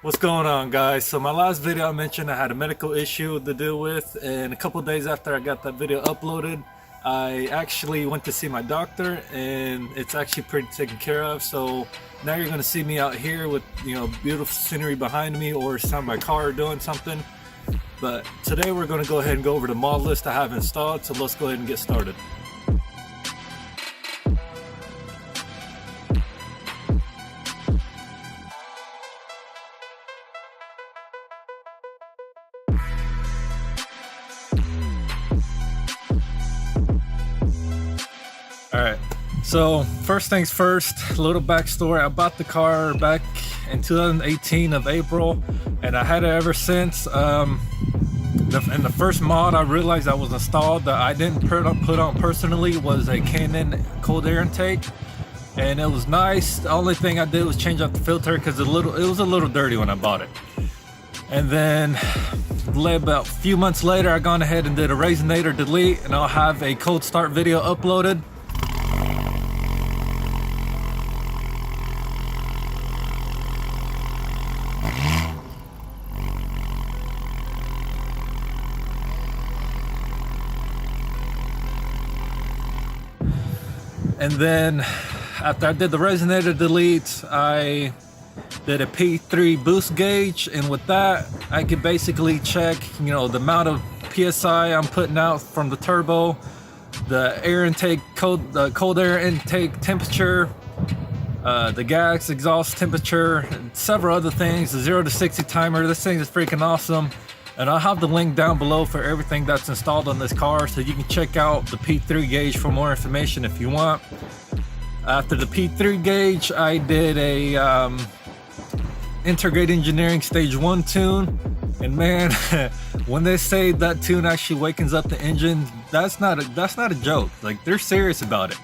What's going on, guys? So my last video I mentioned I had a medical issue to deal with, and a couple days after I got that video uploaded, I actually went to see my doctor, and it's actually pretty taken care of. So now you're going to see me out here with, you know, beautiful scenery behind me, or some my car doing something. But today we're going to go ahead and go over the mod list I have installed, so let's go ahead and get started. Alright, so first things first, a little backstory. I bought the car back in 2018 of April, and I had it ever since. In the first mod I realized that was installed that I didn't put on personally was a Canon cold air intake, and it was nice. The only thing I did was change out the filter because it was a little dirty when I bought it. And then about a few months later, I gone ahead and did a Resonator Delete, and I'll have a cold start video uploaded. And then after I did the Resonator Delete, I did a P3 boost gauge, and with that I could basically check, you know, the amount of PSI I'm putting out from the turbo, the air intake, the cold air intake temperature, the gas exhaust temperature, and several other things. The 0 to 60 timer. This thing is freaking awesome. And I'll have the link down below for everything that's installed on this car, so you can check out the P3 gauge for more information if you want. After the P3 gauge, I did a Intergrated Engineering Stage 1 tune. And man, when they say that tune actually wakens up the engine, that's not a joke. Like, they're serious about it.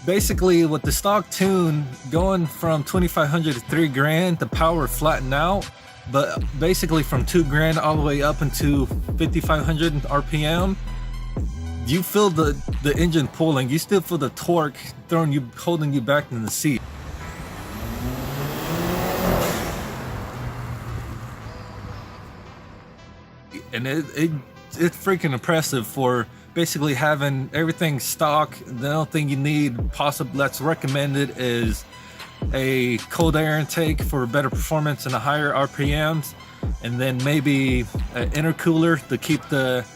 Basically, with the stock tune going from 2,500 to 3 grand, the power flattened out. But basically from 2 grand all the way up into 5,500 RPM, you feel the engine pulling. You still feel the torque holding you back in the seat. And it's freaking impressive for basically having everything stock. The only thing you need possibly that's recommended is a cold air intake for better performance and a higher RPMs, and then maybe an intercooler to keep the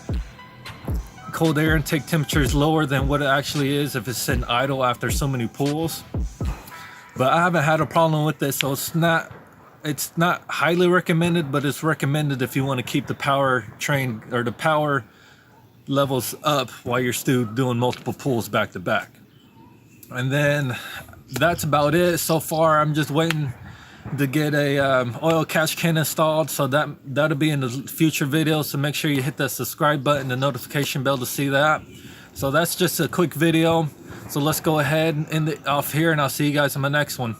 cold air intake temperatures lower than what it actually is if it's sitting idle after so many pulls. But I haven't had a problem with this, so it's not highly recommended, but it's recommended if you want to keep the power train or the power levels up while you're still doing multiple pulls back to back. And then that's about it so far. I'm just waiting to get a oil catch can installed, so that'll be in the future videos. So make sure you hit that subscribe button, the notification bell to see that. So that's just a quick video. So let's go ahead and end it off here, and I'll see you guys in my next one.